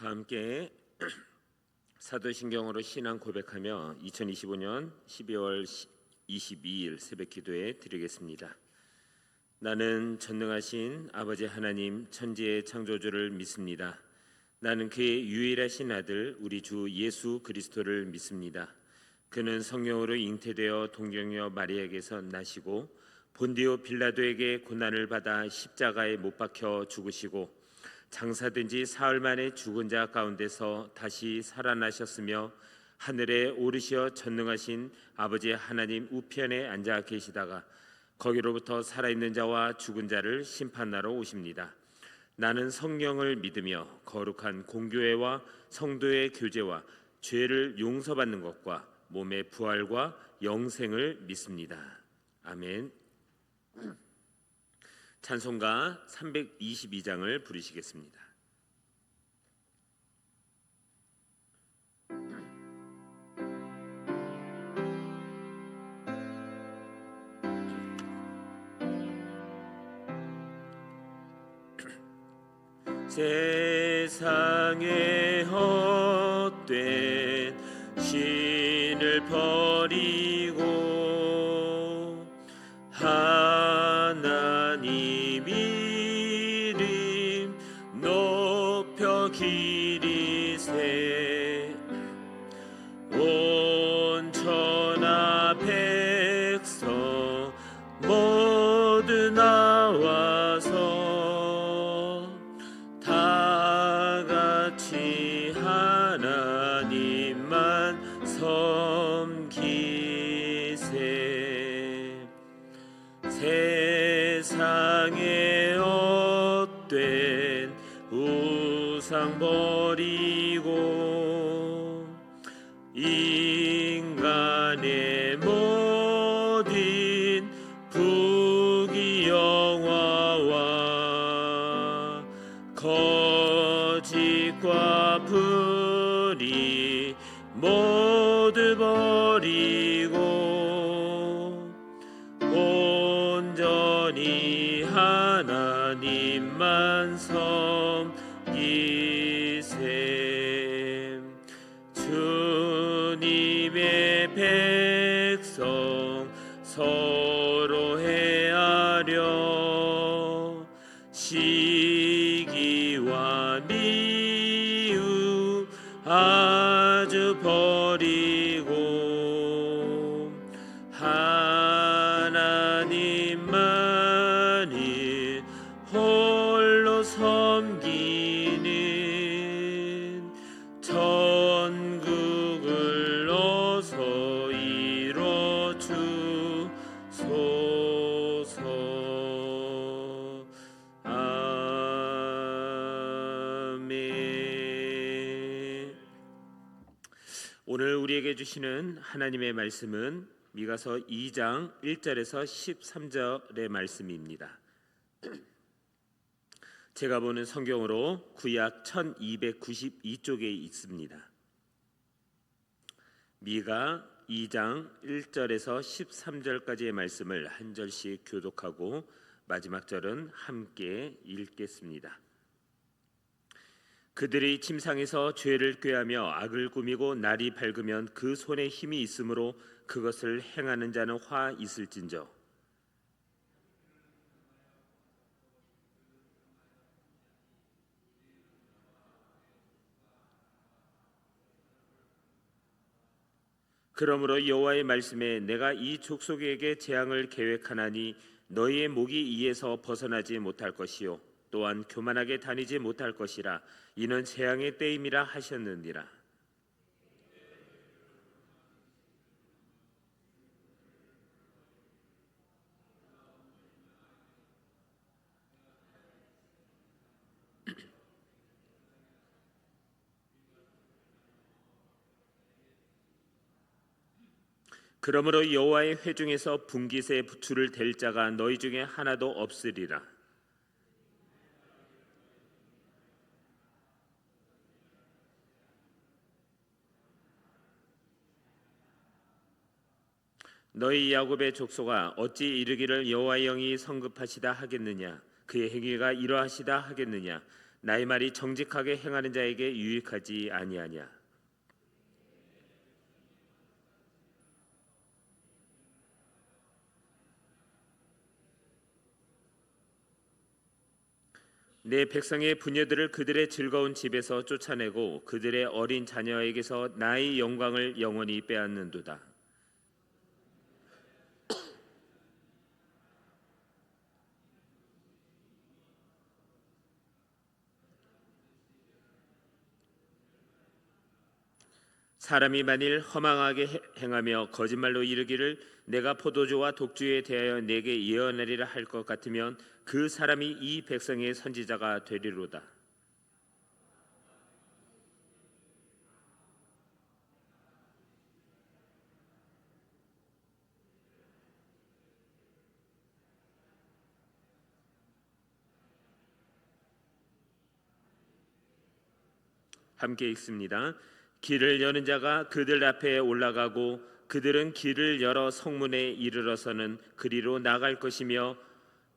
다 함께 사도신경으로 신앙 고백하며 2025년 12월 22일 새벽 기도에 드리겠습니다. 나는 전능하신 아버지 하나님 천지의 창조주를 믿습니다. 나는 그의 유일하신 아들 우리 주 예수 그리스도를 믿습니다. 그는 성령으로 잉태되어 동정녀 마리아에게서 나시고 본디오 빌라도에게 고난을 받아 십자가에 못 박혀 죽으시고 장사된 지 사흘 만에 죽은 자 가운데서 다시 살아나셨으며 하늘에 오르시어 전능하신 아버지 하나님 우편에 앉아 계시다가 거기로부터 살아있는 자와 죽은 자를 심판하러 오십니다. 나는 성령을 믿으며 거룩한 공교회와 성도의 교제와 죄를 용서받는 것과 몸의 부활과 영생을 믿습니다. 아멘. 찬송가 322장을 부르시겠습니다. 세상에 헛된 신을 버리고 하나님 이름 높여 기리세 온 천하 백성 모두 나와서 다 같이 하나님만 섬기세 세상에 헛된 우상 버리고 인간의 모든 부귀영화와 거짓과 불의 모두 버리고 온전히 하나님만 섬기세 주님의 백성 서로 헤아려 시기와 미움 아주 버리고 하나님만이 홀로 섬기는 천국을 어서 이뤄 주소서. 아멘. 오늘 우리에게 주시는 하나님의 말씀은 미가서 2장 1절에서 13절의 말씀입니다. 제가 보는 성경으로 구약 1292쪽에 있습니다. 미가 2장 1절에서 13절까지의 말씀을 한 절씩 교독하고 마지막 절은 함께 읽겠습니다. 그들이 침상에서 죄를 꾀하며 악을 꾸미고 날이 밝으면 그 손에 힘이 있으므로 그것을 행하는 자는 화 있을진저 그러므로 여호와의 말씀에 내가 이 족속에게 재앙을 계획하나니 너희의 목이 이에서 벗어나지 못할 것이요 또한 교만하게 다니지 못할 것이라 이는 재앙의 때임이라 하셨느니라. 그러므로 여호와의 회중에서 분깃에 줄을 댈 자가 너희 중에 하나도 없으리라. 너희 야곱의 족속아 어찌 이르기를 여호와의 영이 성급하시다 하겠느냐 그의 행위가 이러하시다 하겠느냐 나의 말이 정직하게 행하는 자에게 유익하지 아니하냐. 내 백성의 부녀들을 그들의 즐거운 집에서 쫓아내고 그들의 어린 자녀에게서 나의 영광을 영원히 빼앗는도다. 사람이 만일 허망하게 행하며 거짓말로 이르기를 내가 포도주와 독주에 대하여 내게 예언하리라 할 것 같으면 그 사람이 이 백성의 선지자가 되리로다. 함께 읽습니다. 길을 여는 자가 그들 앞에 올라가고 그들은 길을 열어 성문에 이르러서는 그리로 나갈 것이며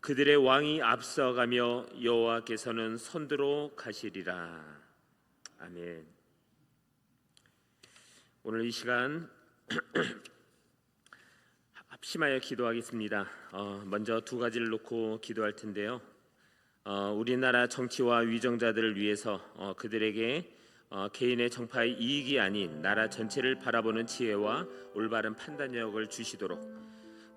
그들의 왕이 앞서가며 여호와께서는 선두로 가시리라. 아멘. 오늘 이 시간 합심하여 기도하겠습니다. 먼저 두 가지를 놓고 기도할 텐데요. 우리나라 정치와 위정자들을 위해서 그들에게 개인의 정파의 이익이 아닌 나라 전체를 바라보는 지혜와 올바른 판단력을 주시도록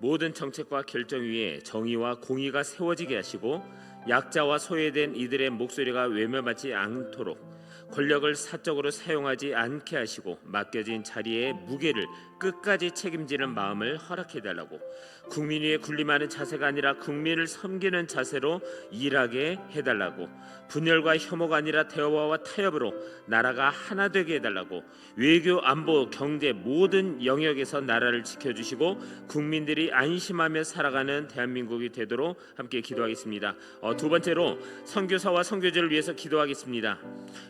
모든 정책과 결정 위에 정의와 공의가 세워지게 하시고 약자와 소외된 이들의 목소리가 외면받지 않도록 권력을 사적으로 사용하지 않게 하시고 맡겨진 자리의 무게를 끝까지 책임지는 마음을 허락해달라고, 국민 위에 군림하는 자세가 아니라 국민을 섬기는 자세로 일하게 해달라고, 분열과 혐오가 아니라 대화와 타협으로 나라가 하나 되게 해달라고, 외교, 안보, 경제 모든 영역에서 나라를 지켜주시고 국민들이 안심하며 살아가는 대한민국이 되도록 함께 기도하겠습니다. 두 번째로 선교사와 선교제를 위해서 기도하겠습니다.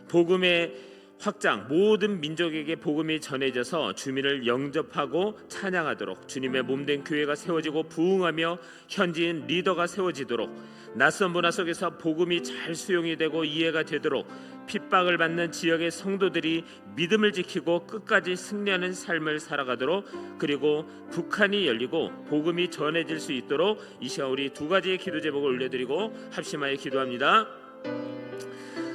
복음의 확장, 모든 민족에게 복음이 전해져서 주민을 영접하고 찬양하도록 주님의 몸된 교회가 세워지고 부흥하며 현지인 리더가 세워지도록 낯선 문화 속에서 복음이 잘 수용이 되고 이해가 되도록 핍박을 받는 지역의 성도들이 믿음을 지키고 끝까지 승리하는 삶을 살아가도록, 그리고 북한이 열리고 복음이 전해질 수 있도록 이 시간 우리 두 가지의 기도 제목을 올려드리고 합심하여 기도합니다.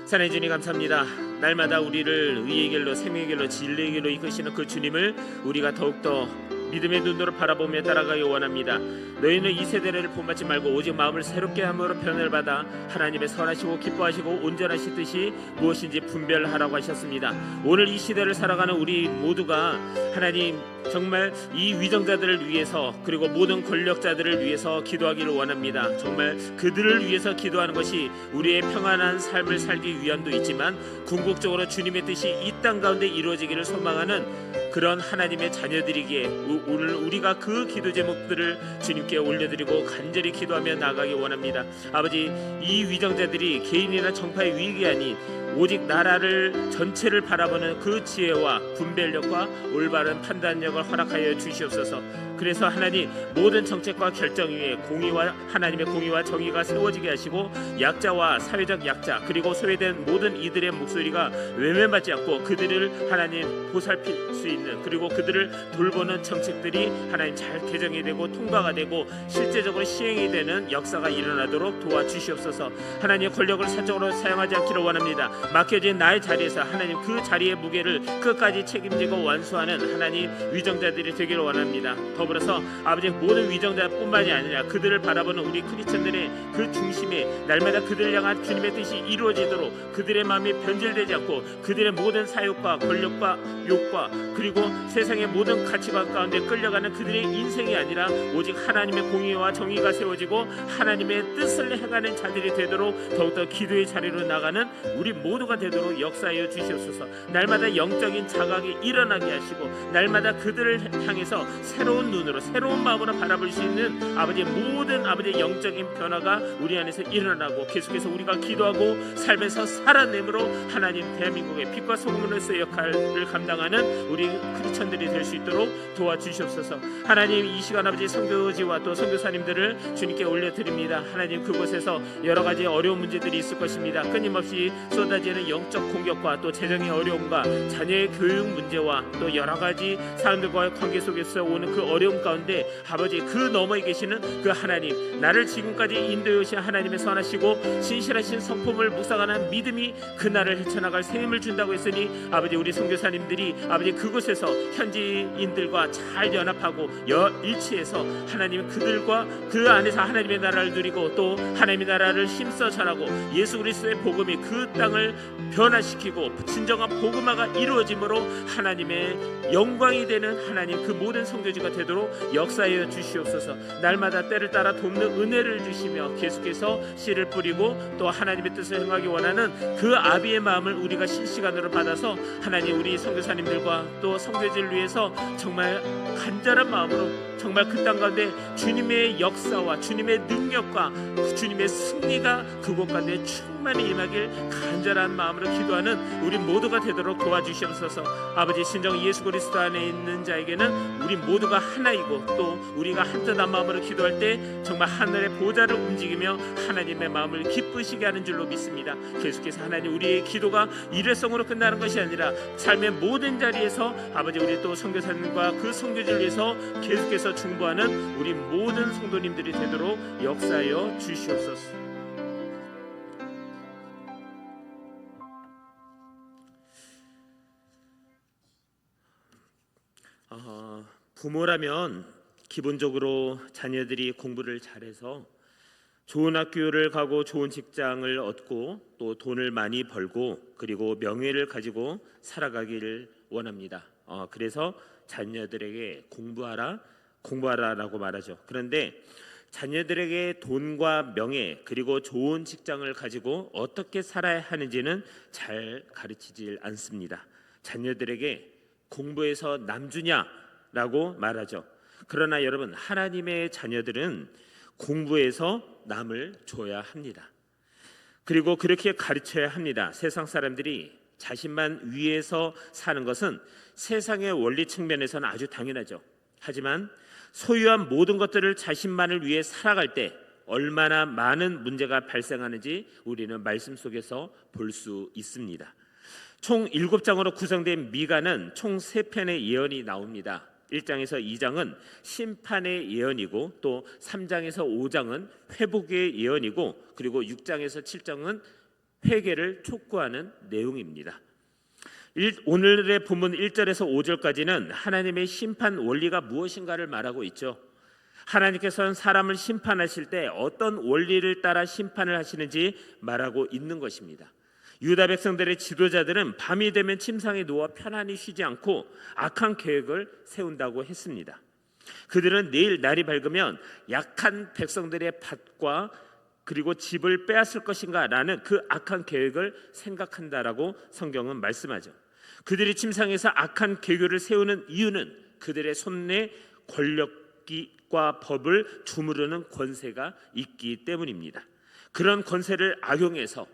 사랑해 주님 감사합니다. 날마다 우리를 의의 길로 생명의 길로 진리의 길로 이끄시는 그 주님을 우리가 더욱더 믿음의 눈으로 바라보며 따라가기 원합니다. 너희는 이 세대를 본받지 말고 오직 마음을 새롭게 함으로 변을 받아 하나님의 선하시고 기뻐하시고 온전하신 뜻이 무엇인지 분별하라고 하셨습니다. 오늘 이 시대를 살아가는 우리 모두가 하나님 정말 이 위정자들을 위해서 그리고 모든 권력자들을 위해서 기도하기를 원합니다. 정말 그들을 위해서 기도하는 것이 우리의 평안한 삶을 살기 위함도 있지만 궁극적으로 주님의 뜻이 이 땅 가운데 이루어지기를 소망하는 그런 하나님의 자녀들이기에 오늘 우리가 그 기도 제목들을 주님께 올려드리고 간절히 기도하며 나아가기 원합니다. 아버지, 이 위정자들이 개인이나 정파의 위익이 아닌 오직 나라를 전체를 바라보는 그 지혜와 분별력과 올바른 판단력을 허락하여 주시옵소서. 그래서 하나님 모든 정책과 결정 위에 공의와 하나님의 공의와 정의가 세워지게 하시고 약자와 사회적 약자 그리고 소외된 모든 이들의 목소리가 외면받지 않고 그들을 하나님 보살필 수 있는, 그리고 그들을 돌보는 정책들이 하나님 잘 개정이 되고 통과가 되고 실제적으로 시행이 되는 역사가 일어나도록 도와주시옵소서. 하나님의 권력을 사적으로 사용하지 않기를 원합니다. 맡겨진 나의 자리에서 하나님 그 자리의 무게를 끝까지 책임지고 완수하는 하나님 위정자들이 되기를 원합니다. 더불어서 아버지 모든 위정자뿐만이 아니라 그들을 바라보는 우리 크리스천들의 그 중심에 날마다 그들을 향한 주님의 뜻이 이루어지도록 그들의 마음이 변질되지 않고 그들의 모든 사욕과 권력과 욕과 그리고 세상의 모든 가치관 가운데 끌려가는 그들의 인생이 아니라 오직 하나님의 공의와 정의가 세워지고 하나님의 뜻을 행하는 자들이 되도록 더욱더 기도의 자리로 나가는 우리 모든 모두가 되도록 역사하여 주시옵소서. 날마다 영적인 자각이 일어나게 하시고 날마다 그들을 향해서 새로운 눈으로 새로운 마음으로 바라볼 수 있는 아버지의 모든 아버지의 영적인 변화가 우리 안에서 일어나고 계속해서 우리가 기도하고 삶에서 살아내므로 하나님 대한민국의 빛과 소금으로서의 역할을 감당하는 우리 크리스천들이 될 수 있도록 도와주시옵소서. 하나님 이 시간 아버지 선교지와 또 선교사님들을 주님께 올려드립니다. 하나님 그곳에서 여러 가지 어려운 문제들이 있을 것입니다. 끊임없이 쏟아지는 영적 공격과 또 재정의 어려움과 자녀의 교육 문제와 또 여러 가지 사람들과의 관계 속에서 오는 그 어려움 가운데 아버지 그 너머에 계시는 그 하나님, 나를 지금까지 인도해 오신 하나님의 선하시고 신실하신 성품을 묵상하는 믿음이 그날을 헤쳐나갈 새 힘을 준다고 했으니 아버지 우리 선교사님들이 아버지 그곳에서 현지인들과 잘 연합하고 일치해서 하나님 그들과 그 안에서 하나님의 나라를 누리고 또 하나님의 나라를 힘써 전하고 예수 그리스도의 복음이 그 땅을 변화시키고 진정한 복음화가 이루어짐으로 하나님의 영광이 되는 하나님 그 모든 선교지가 되도록 역사하여 주시옵소서. 날마다 때를 따라 돕는 은혜를 주시며 계속해서 씨를 뿌리고 또 하나님의 뜻을 행하기 원하는 그 아비의 마음을 우리가 실시간으로 받아서 하나님 우리 선교사님들과 또 선교지를 위해서 정말 간절한 마음으로 정말 그 땅 가운데 주님의 역사와 주님의 능력과 주님의 승리가 그곳 가운데 충만히 임하길 간절한 마음으로 기도하는 우리 모두가 되도록 도와주시옵소서. 아버지 신정 예수 그리스도 안에 있는 자에게는 우리 모두가 하나이고 또 우리가 한뜻한 마음으로 기도할 때 정말 하늘의 보좌를 움직이며 하나님의 마음을 기쁘시게 하는 줄로 믿습니다. 계속해서 하나님 우리의 기도가 일회성으로 끝나는 것이 아니라 삶의 모든 자리에서 아버지 우리 또 선교사님과 그 선교지를 위해서 계속해서 중보하는 우리 모든 성도님들이 되도록 역사하여 주시옵소서. 부모라면 기본적으로 자녀들이 공부를 잘해서 좋은 학교를 가고 좋은 직장을 얻고 또 돈을 많이 벌고 그리고 명예를 가지고 살아가기를 원합니다. 그래서 자녀들에게 공부하라라고 말하죠. 그런데 자녀들에게 돈과 명예 그리고 좋은 직장을 가지고 어떻게 살아야 하는지는 잘 가르치질 않습니다. 자녀들에게 공부해서 남 주냐라고 말하죠. 그러나 여러분 하나님의 자녀들은 공부해서 남을 줘야 합니다. 그리고 그렇게 가르쳐야 합니다. 세상 사람들이 자신만 위해서 사는 것은 세상의 원리 측면에서는 아주 당연하죠. 하지만 소유한 모든 것들을 자신만을 위해 살아갈 때 얼마나 많은 문제가 발생하는지 우리는 말씀 속에서 볼 수 있습니다. 총 7장으로 구성된 미가는 총 3편의 예언이 나옵니다. 1장에서 2장은 심판의 예언이고 또 3장에서 5장은 회복의 예언이고 그리고 6장에서 7장은 회개를 촉구하는 내용입니다. 오늘의 본문 1절에서 5절까지는 하나님의 심판 원리가 무엇인가를 말하고 있죠. 하나님께서는 사람을 심판하실 때 어떤 원리를 따라 심판을 하시는지 말하고 있는 것입니다. 유다 백성들의 지도자들은 밤이 되면 침상에 누워 편안히 쉬지 않고 악한 계획을 세운다고 했습니다. 그들은 내일 날이 밝으면 약한 백성들의 밭과 그리고 집을 빼앗을 것인가 라는 그 악한 계획을 생각한다라고 성경은 말씀하죠. 그들이 침상에서 악한 계획을 세우는 이유는 그들의 손에 권력과 법을 주무르는 권세가 있기 때문입니다. 그런 권세를 악용해서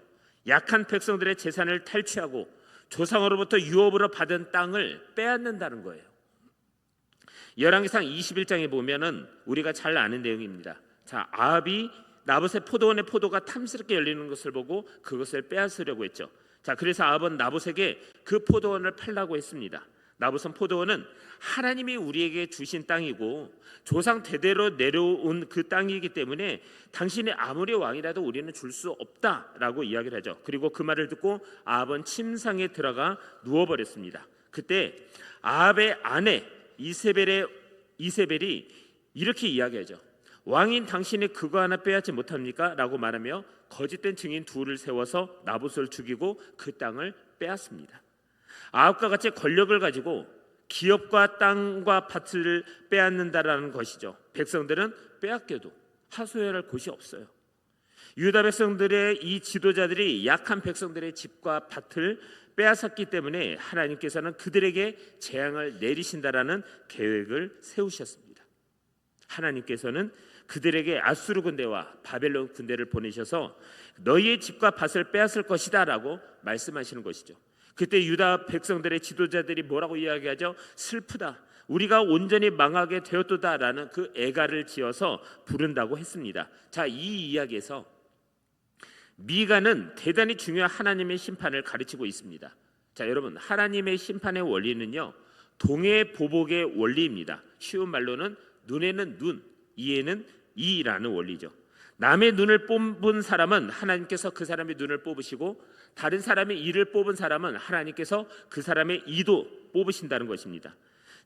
약한 백성들의 재산을 탈취하고 조상으로부터 유업으로 받은 땅을 빼앗는다는 거예요. 열왕기상 21장에 보면은 우리가 잘 아는 내용입니다. 자, 아합이 나봇의 포도원의 포도가 탐스럽게 열리는 것을 보고 그것을 빼앗으려고 했죠. 자, 그래서 아합은 나봇에게 그 포도원을 팔라고 했습니다. 나봇은 포도원은 하나님이 우리에게 주신 땅이고 조상 대대로 내려온 그 땅이기 때문에 당신이 아무리 왕이라도 우리는 줄 수 없다라고 이야기를 하죠. 그리고 그 말을 듣고 아합은 침상에 들어가 누워버렸습니다. 그때 아합의 아내 이세벨이 이렇게 이야기하죠. 왕인 당신이 그거 하나 빼앗지 못합니까? 라고 말하며 거짓된 증인 둘을 세워서 나봇을 죽이고 그 땅을 빼앗습니다. 아합과 같이 권력을 가지고 기업과 땅과 밭을 빼앗는다라는 것이죠. 백성들은 빼앗겨도 하소연할 곳이 없어요. 유다 백성들의 이 지도자들이 약한 백성들의 집과 밭을 빼앗았기 때문에 하나님께서는 그들에게 재앙을 내리신다라는 계획을 세우셨습니다. 하나님께서는 그들에게 아수르 군대와 바벨론 군대를 보내셔서 너희의 집과 밭을 빼앗을 것이다 라고 말씀하시는 것이죠. 그때 유다 백성들의 지도자들이 뭐라고 이야기하죠? 슬프다, 우리가 온전히 망하게 되었도다라는 그 애가를 지어서 부른다고 했습니다. 자, 이 이야기에서 미가는 대단히 중요한 하나님의 심판을 가르치고 있습니다. 자, 여러분, 하나님의 심판의 원리는요, 동해보복의 원리입니다. 쉬운 말로는 눈에는 눈, 이에는 이라는 원리죠. 남의 눈을 뽑은 사람은 하나님께서 그 사람의 눈을 뽑으시고, 다른 사람의 이를 뽑은 사람은 하나님께서 그 사람의 이도 뽑으신다는 것입니다.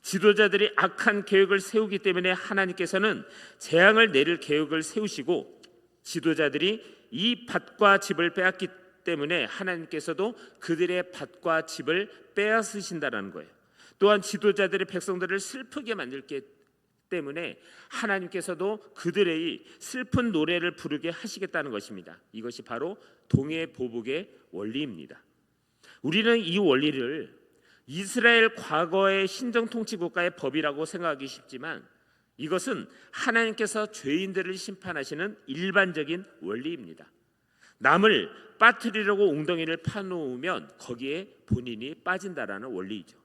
지도자들이 악한 계획을 세우기 때문에 하나님께서는 재앙을 내릴 계획을 세우시고, 지도자들이 이 밭과 집을 빼앗기 때문에 하나님께서도 그들의 밭과 집을 빼앗으신다는 거예요. 또한 지도자들의 백성들을 슬프게 만들기 때문에 하나님께서도 그들의 슬픈 노래를 부르게 하시겠다는 것입니다. 이것이 바로 동해보복의 원리입니다. 우리는 이 원리를 이스라엘 과거의 신정통치국가의 법이라고 생각하기 쉽지만, 이것은 하나님께서 죄인들을 심판하시는 일반적인 원리입니다. 남을 빠뜨리려고 웅덩이를 파놓으면 거기에 본인이 빠진다라는 원리이죠.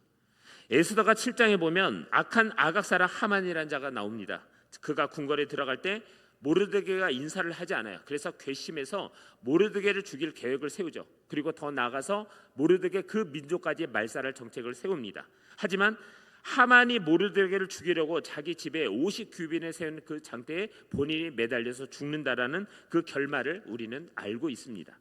에스더가 7장에 보면 악한 아각사라 하만이라는 자가 나옵니다. 그가 궁궐에 들어갈 때 모르드게가 인사를 하지 않아요. 그래서 괘씸해서 모르드게를 죽일 계획을 세우죠. 그리고 더 나아가서 모르드게 그 민족까지 말살할 정책을 세웁니다. 하지만 하만이 모르드게를 죽이려고 자기 집에 50규빈에 세운 그 장대에 본인이 매달려서 죽는다라는 그 결말을 우리는 알고 있습니다.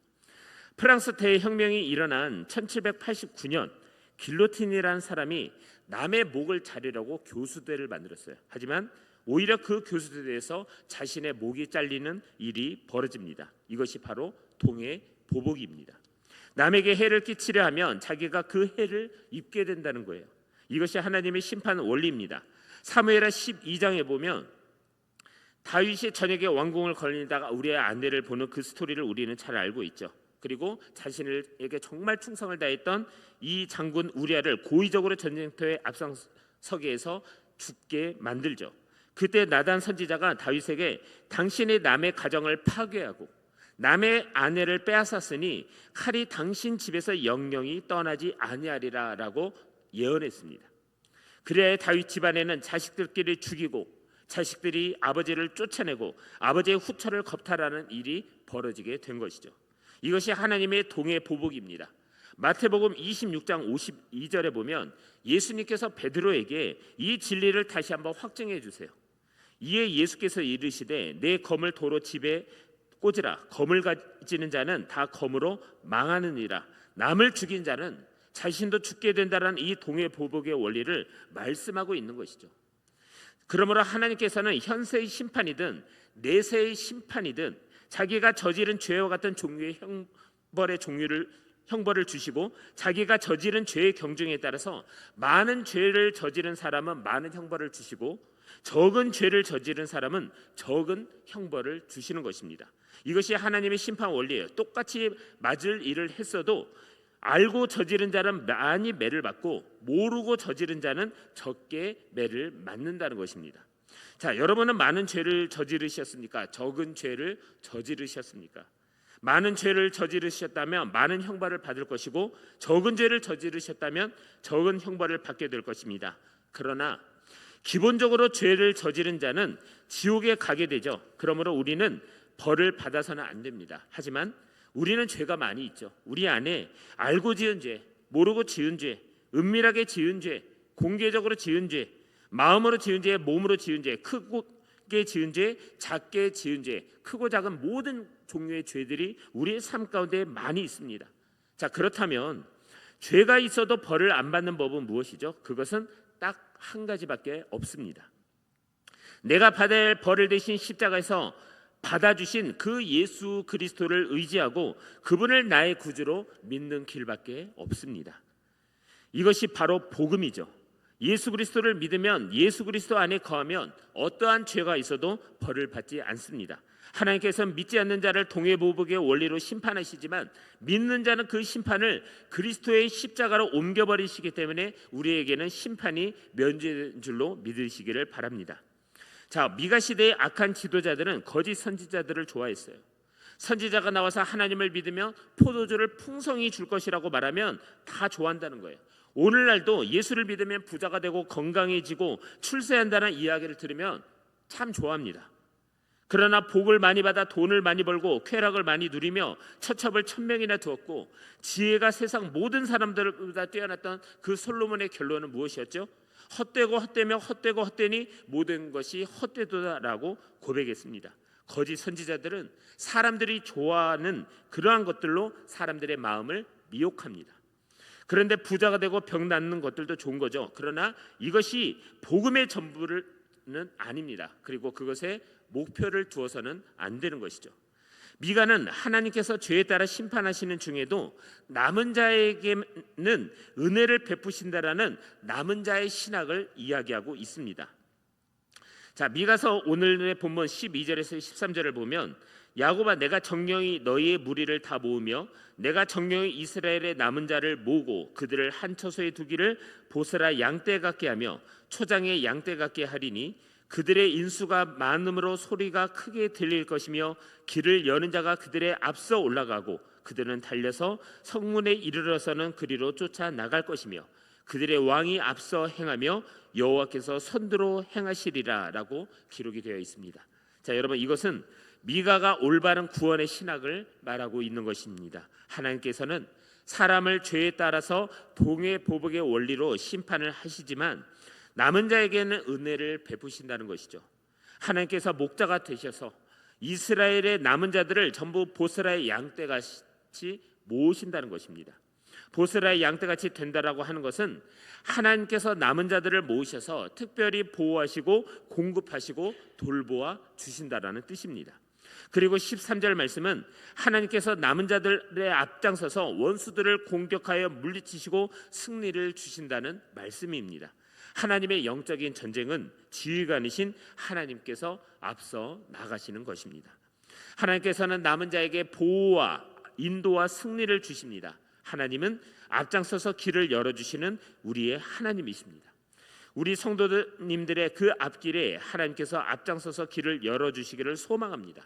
프랑스 대혁명이 일어난 1789년 길로틴이라는 사람이 남의 목을 자르려고 교수대를 만들었어요. 하지만 오히려 그 교수대에서 자신의 목이 잘리는 일이 벌어집니다. 이것이 바로 동해보복입니다. 남에게 해를 끼치려 하면 자기가 그 해를 입게 된다는 거예요. 이것이 하나님의 심판 원리입니다. 사무엘하 12장에 보면 다윗이 저녁에 왕궁을 걸리다가 우리의 아내를 보는 그 스토리를 우리는 잘 알고 있죠. 그리고 자신에게 정말 충성을 다했던 이 장군 우리아를 고의적으로 전쟁터에 앞장서게 해서 죽게 만들죠. 그때 나단 선지자가 다윗에게 당신이 남의 가정을 파괴하고 남의 아내를 빼앗았으니 칼이 당신 집에서 영영이 떠나지 아니하리라 라고 예언했습니다. 그래야 다윗 집안에는 자식들끼리 죽이고 자식들이 아버지를 쫓아내고 아버지의 후처를 겁탈하는 일이 벌어지게 된 것이죠. 이것이 하나님의 동해보복입니다. 마태복음 26장 52절에 보면 예수님께서 베드로에게 이 진리를 다시 한번 확증해 주세요. 이에 예수께서 이르시되 내 검을 도로 집에 꽂으라. 검을 가지는 자는 다 검으로 망하느니라. 남을 죽인 자는 자신도 죽게 된다는 이 동해보복의 원리를 말씀하고 있는 것이죠. 그러므로 하나님께서는 현세의 심판이든 내세의 심판이든 자기가 저지른 죄와 같은 종류의 형벌을 주시고 자기가 저지른 죄의 경중에 따라서 많은 죄를 저지른 사람은 많은 형벌을 주시고 적은 죄를 저지른 사람은 적은 형벌을 주시는 것입니다. 이것이 하나님의 심판 원리예요. 똑같이 맞을 일을 했어도 알고 저지른 자는 많이 매를 받고 모르고 저지른 자는 적게 매를 맞는다는 것입니다. 자, 여러분은 많은 죄를 저지르셨습니까? 적은 죄를 저지르셨습니까? 많은 죄를 저지르셨다면 많은 형벌을 받을 것이고 적은 죄를 저지르셨다면 적은 형벌을 받게 될 것입니다. 그러나 기본적으로 죄를 저지른 자는 지옥에 가게 되죠. 그러므로 우리는 벌을 받아서는 안 됩니다. 하지만 우리는 죄가 많이 있죠. 우리 안에 알고 지은 죄, 모르고 지은 죄, 은밀하게 지은 죄, 공개적으로 지은 죄, 마음으로 지은 죄, 몸으로 지은 죄, 크게 지은 죄, 작게 지은 죄, 크고 작은 모든 종류의 죄들이 우리의 삶 가운데 많이 있습니다. 자, 그렇다면 죄가 있어도 벌을 안 받는 법은 무엇이죠? 그것은 딱 한 가지밖에 없습니다. 내가 받아야 할 벌을 대신 십자가에서 받아주신 그 예수 그리스도를 의지하고 그분을 나의 구주로 믿는 길밖에 없습니다. 이것이 바로 복음이죠. 예수 그리스도를 믿으면 예수 그리스도 안에 거하면 어떠한 죄가 있어도 벌을 받지 않습니다. 하나님께서는 믿지 않는 자를 동해보복의 원리로 심판하시지만 믿는 자는 그 심판을 그리스도의 십자가로 옮겨버리시기 때문에 우리에게는 심판이 면제된 줄로 믿으시기를 바랍니다. 자, 미가 시대의 악한 지도자들은 거짓 선지자들을 좋아했어요. 선지자가 나와서 하나님을 믿으며 포도주를 풍성히 줄 것이라고 말하면 다 좋아한다는 거예요. 오늘날도 예수를 믿으면 부자가 되고 건강해지고 출세한다는 이야기를 들으면 참 좋아합니다. 그러나 복을 많이 받아 돈을 많이 벌고 쾌락을 많이 누리며 처첩을 1000명이나 두었고 지혜가 세상 모든 사람들보다 뛰어났던 그 솔로몬의 결론은 무엇이었죠? 헛되고 헛되며 헛되고 헛되니 모든 것이 헛되도다라고 고백했습니다. 거짓 선지자들은 사람들이 좋아하는 그러한 것들로 사람들의 마음을 미혹합니다. 그런데 부자가 되고 병 낫는 것들도 좋은 거죠. 그러나 이것이 복음의 전부는 아닙니다. 그리고 그것에 목표를 두어서는 안 되는 것이죠. 미가는 하나님께서 죄에 따라 심판하시는 중에도 남은 자에게는 은혜를 베푸신다라는 남은 자의 신학을 이야기하고 있습니다. 자, 미가서 오늘의 본문 12절에서 13절을 보면 야곱아 내가 정령이 너희의 무리를 다 모으며 내가 정령이 이스라엘의 남은 자를 모으고 그들을 한 처소에 두기를 보스라 양떼 같게 하며 초장의 양떼 같게 하리니 그들의 인수가 많음으로 소리가 크게 들릴 것이며 길을 여는 자가 그들의 앞서 올라가고 그들은 달려서 성문에 이르러서는 그리로 쫓아 나갈 것이며 그들의 왕이 앞서 행하며 여호와께서 선두로 행하시리라라고 기록이 되어 있습니다. 자, 여러분 이것은 미가가 올바른 구원의 신학을 말하고 있는 것입니다. 하나님께서는 사람을 죄에 따라서 동해보복의 원리로 심판을 하시지만 남은 자에게는 은혜를 베푸신다는 것이죠. 하나님께서 목자가 되셔서 이스라엘의 남은 자들을 전부 보스라의 양떼같이 모으신다는 것입니다. 보스라의 양떼같이 된다라고 하는 것은 하나님께서 남은 자들을 모으셔서 특별히 보호하시고 공급하시고 돌보아 주신다라는 뜻입니다. 그리고 13절 말씀은 하나님께서 남은 자들의 앞장서서 원수들을 공격하여 물리치시고 승리를 주신다는 말씀입니다. 하나님의 영적인 전쟁은 지휘관이신 하나님께서 앞서 나가시는 것입니다. 하나님께서는 남은 자에게 보호와 인도와 승리를 주십니다. 하나님은 앞장서서 길을 열어주시는 우리의 하나님이십니다. 우리 성도님들의 그 앞길에 하나님께서 앞장서서 길을 열어주시기를 소망합니다.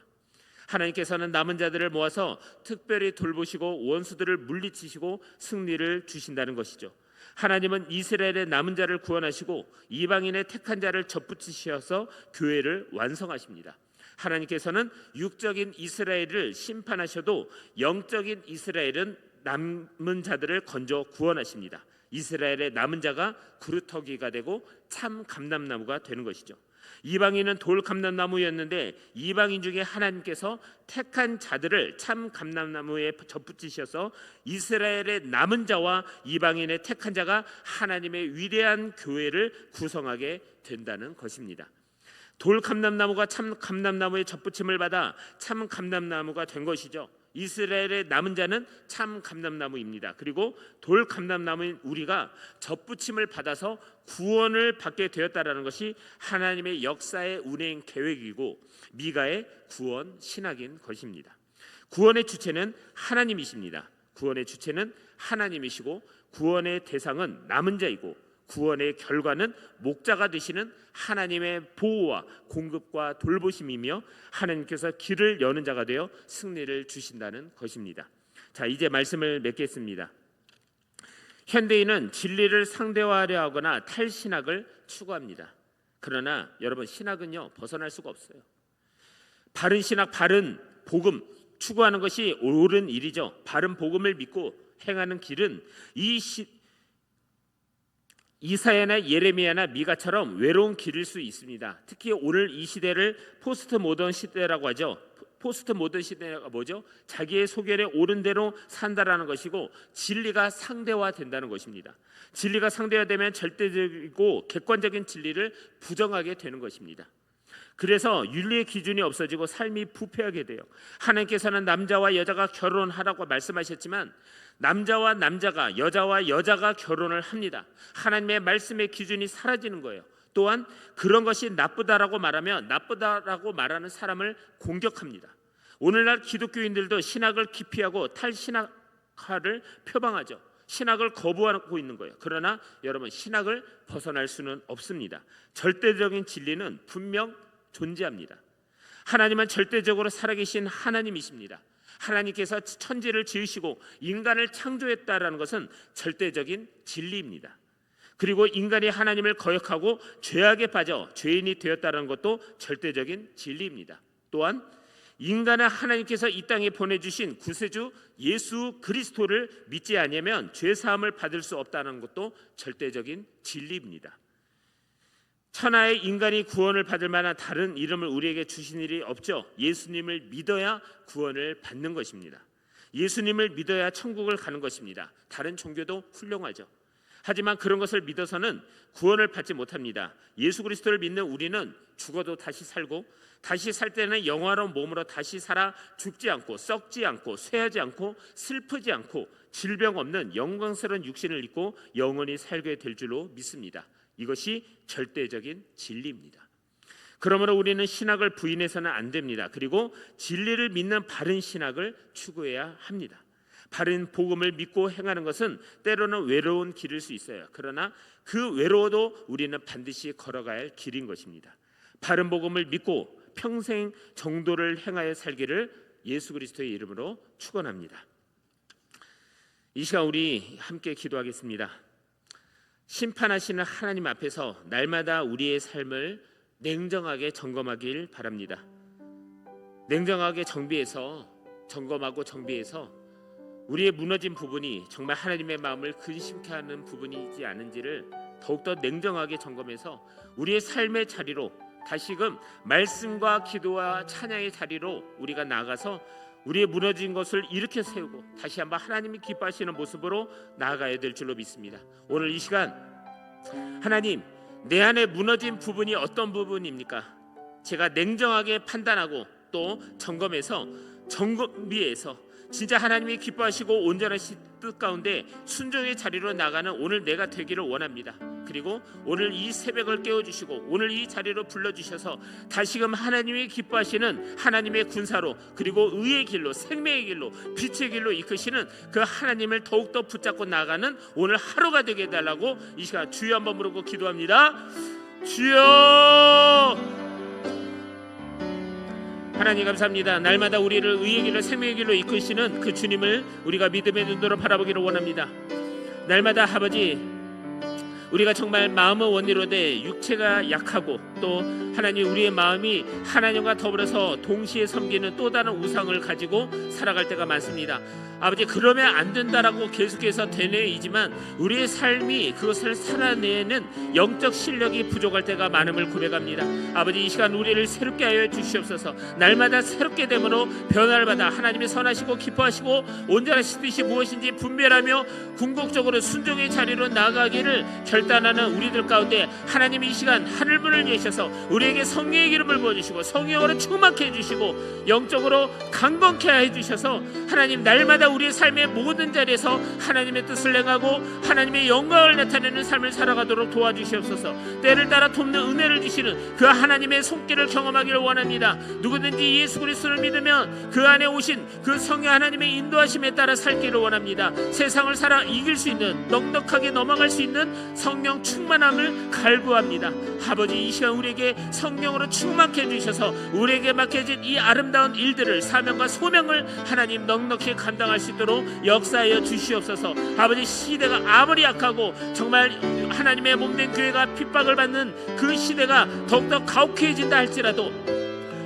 하나님께서는 남은 자들을 모아서 특별히 돌보시고 원수들을 물리치시고 승리를 주신다는 것이죠. 하나님은 이스라엘의 남은 자를 구원하시고 이방인의 택한 자를 접붙이셔서 교회를 완성하십니다. 하나님께서는 육적인 이스라엘을 심판하셔도 영적인 이스라엘은 남은 자들을 건져 구원하십니다. 이스라엘의 남은 자가 구루터기가 되고 참 감람나무가 되는 것이죠. 이방인은 돌 감람나무였는데 이방인 중에 하나님께서 택한 자들을 참 감람나무에 접붙이셔서 이스라엘의 남은 자와 이방인의 택한 자가 하나님의 위대한 교회를 구성하게 된다는 것입니다. 돌 감람나무가 참 감람나무의 접붙임을 받아 참 감람나무가 된 것이죠. 이스라엘의 남은 자는 참 감람나무입니다. 그리고 돌 감람나무인 우리가 접붙임을 받아서 구원을 받게 되었다라는 것이 하나님의 역사의 운행 계획이고 미가의 구원 신학인 것입니다. 구원의 주체는 하나님이십니다. 구원의 주체는 하나님이시고 구원의 대상은 남은 자이고 구원의 결과는 목자가 되시는 하나님의 보호와 공급과 돌보심이며 하나님께서 길을 여는 자가 되어 승리를 주신다는 것입니다. 자, 이제 말씀을 맺겠습니다. 현대인은 진리를 상대화하려 하거나 탈신학을 추구합니다. 그러나 여러분 신학은요 벗어날 수가 없어요. 바른 신학, 바른 복음 추구하는 것이 옳은 일이죠. 바른 복음을 믿고 행하는 길은 이사야나 예레미야나 미가처럼 외로운 길일 수 있습니다. 특히 오늘 이 시대를 포스트 모던 시대라고 하죠. 포스트 모던 시대가 뭐죠? 자기의 소견에 옳은 대로 산다라는 것이고 진리가 상대화된다는 것입니다. 진리가 상대화되면 절대적이고 객관적인 진리를 부정하게 되는 것입니다. 그래서 윤리의 기준이 없어지고 삶이 부패하게 돼요. 하나님께서는 남자와 여자가 결혼하라고 말씀하셨지만 남자와 남자가 여자와 여자가 결혼을 합니다. 하나님의 말씀의 기준이 사라지는 거예요. 또한 그런 것이 나쁘다라고 말하면 나쁘다라고 말하는 사람을 공격합니다. 오늘날 기독교인들도 신학을 기피하고 탈신학화를 표방하죠. 신학을 거부하고 있는 거예요. 그러나 여러분, 신학을 벗어날 수는 없습니다. 절대적인 진리는 분명 존재합니다. 하나님은 절대적으로 살아계신 하나님이십니다. 하나님께서 천지를 지으시고 인간을 창조했다라는 것은 절대적인 진리입니다. 그리고 인간이 하나님을 거역하고 죄악에 빠져 죄인이 되었다는 것도 절대적인 진리입니다. 또한 인간은 하나님께서 이 땅에 보내주신 구세주 예수 그리스도를 믿지 않으면 죄사함을 받을 수 없다는 것도 절대적인 진리입니다. 천하의 인간이 구원을 받을 만한 다른 이름을 우리에게 주신 일이 없죠. 예수님을 믿어야 구원을 받는 것입니다. 예수님을 믿어야 천국을 가는 것입니다. 다른 종교도 훌륭하죠. 하지만 그런 것을 믿어서는 구원을 받지 못합니다. 예수 그리스도를 믿는 우리는 죽어도 다시 살고, 다시 살 때는 영화로운 몸으로 다시 살아 죽지 않고 썩지 않고 쇠하지 않고 슬프지 않고 질병 없는 영광스러운 육신을 입고 영원히 살게 될 줄로 믿습니다. 이것이 절대적인 진리입니다. 그러므로 우리는 신학을 부인해서는 안 됩니다. 그리고 진리를 믿는 바른 신학을 추구해야 합니다. 바른 복음을 믿고 행하는 것은 때로는 외로운 길일 수 있어요. 그러나 그 외로워도 우리는 반드시 걸어가야 할 길인 것입니다. 바른 복음을 믿고 평생 정도를 행하여 살기를 예수 그리스도의 이름으로 축원합니다. 이 시간 우리 함께 기도하겠습니다. 심판하시는 하나님 앞에서 날마다 우리의 삶을 냉정하게 점검하길 바랍니다. 냉정하게 점검하고 정비해서 우리의 무너진 부분이 정말 하나님의 마음을 근심케 하는 부분이지 않은지를 더욱더 냉정하게 점검해서 우리의 삶의 자리로 다시금 말씀과 기도와 찬양의 자리로 우리가 나아가서 우리의 무너진 것을 일으켜 세우고 다시 한번 하나님이 기뻐하시는 모습으로 나아가야 될 줄로 믿습니다. 오늘 이 시간 하나님, 내 안에 무너진 부분이 어떤 부분입니까? 제가 냉정하게 판단하고 또 점검해서 정비해서 진짜 하나님이 기뻐하시고 온전하신 뜻 가운데 순종의 자리로 나가는 오늘 내가 되기를 원합니다. 그리고 오늘 이 새벽을 깨워주시고 오늘 이 자리로 불러주셔서 다시금 하나님이 기뻐하시는 하나님의 군사로, 그리고 의의 길로, 생명의 길로, 빛의 길로 이끄시는 그 하나님을 더욱더 붙잡고 나가는 오늘 하루가 되게 해달라고 이 시간 주여 한번 부르고 기도합니다. 주여! 하나님 감사합니다. 날마다 우리를 의의 길로, 생명의 길로 이끄시는 그 주님을 우리가 믿음의 눈으로 바라보기를 원합니다. 날마다 아버지, 우리가 정말 마음은 원리로되 육체가 약하고 또 하나님 우리의 마음이 하나님과 더불어서 동시에 섬기는 또 다른 우상을 가지고 살아갈 때가 많습니다. 아버지, 그러면 안 된다라고 계속해서 되뇌이지만 우리의 삶이 그것을 살아내는 영적 실력이 부족할 때가 많음을 고백합니다. 아버지, 이 시간 우리를 새롭게 하여 주시옵소서. 날마다 새롭게 됨으로 변화를 받아 하나님이 선하시고 기뻐하시고 온전하신 뜻이 무엇인지 분별하며 궁극적으로 순종의 자리로 나아가기를 결단하는 우리들 가운데 하나님이 이 시간 하늘문을 여셔서 우리에게 성령의 기름을 부어주시고 성령으로 충만케 해주시고 영적으로 강건케 해주셔서 하나님 날마다 우리의 삶의 모든 자리에서 하나님의 뜻을 행하고 하나님의 영광을 나타내는 삶을 살아가도록 도와주시옵소서. 때를 따라 돕는 은혜를 주시는 그 하나님의 손길을 경험하기를 원합니다. 누구든지 예수 그리스도를 믿으면 그 안에 오신 그 성령 하나님의 인도하심에 따라 살기를 원합니다. 세상을 살아 이길 수 있는, 넉넉하게 넘어갈 수 있는 성령 충만함을 갈구합니다. 아버지, 이 시간 우리에게 성령으로 충만케 해주셔서 우리에게 맡겨진 이 아름다운 일들을, 사명과 소명을 하나님 넉넉히 감당할 수 있도록 역사하여 주시옵소서. 아버지, 시대가 아무리 약하고 정말 하나님의 몸된 교회가 핍박을 받는 그 시대가 더욱더 가혹해진다 할지라도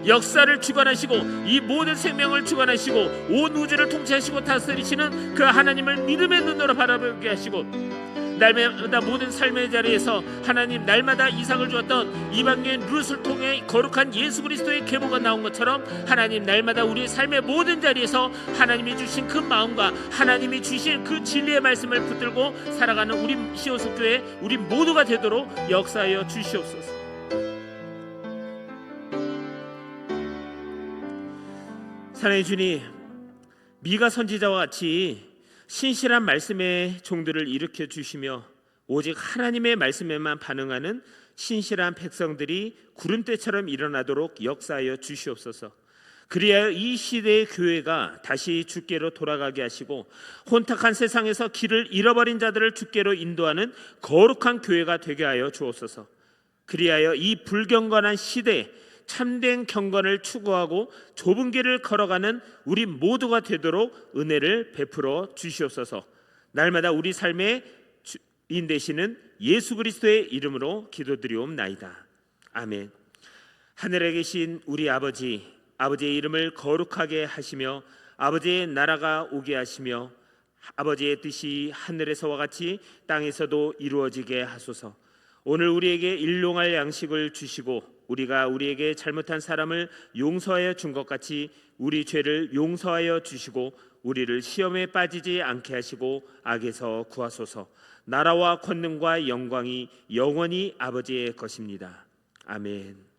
역사를 주관하시고 이 모든 생명을 주관하시고 온 우주를 통치하시고 다스리시는 그 하나님을 믿음의 눈으로 바라보게 하시고 날마다 모든 삶의 자리에서 하나님 날마다 이상을 주었던 이방인 룻을 통해 거룩한 예수 그리스도의 계보가 나온 것처럼 하나님 날마다 우리의 삶의 모든 자리에서 하나님이 주신 그 마음과 하나님이 주신 그 진리의 말씀을 붙들고 살아가는 우리 시오스교회 우리 모두가 되도록 역사하여 주시옵소서. 사랑의 주님, 미가 선지자와 같이 신실한 말씀의 종들을 일으켜 주시며 오직 하나님의 말씀에만 반응하는 신실한 백성들이 구름대처럼 일어나도록 역사하여 주시옵소서. 그리하여 이 시대의 교회가 다시 주께로 돌아가게 하시고 혼탁한 세상에서 길을 잃어버린 자들을 주께로 인도하는 거룩한 교회가 되게 하여 주옵소서. 그리하여 이 불경건한 시대에 참된 경건을 추구하고 좁은 길을 걸어가는 우리 모두가 되도록 은혜를 베풀어 주시옵소서. 날마다 우리 삶의 주인 되시는 예수 그리스도의 이름으로 기도드리옵나이다. 아멘. 하늘에 계신 우리 아버지, 아버지의 이름을 거룩하게 하시며 아버지의 나라가 오게 하시며 아버지의 뜻이 하늘에서와 같이 땅에서도 이루어지게 하소서. 오늘 우리에게 일용할 양식을 주시고 우리가 우리에게 잘못한 사람을 용서하여 준 것 같이 우리 죄를 용서하여 주시고 우리를 시험에 빠지지 않게 하시고 악에서 구하소서. 나라와 권능과 영광이 영원히 아버지의 것입니다. 아멘.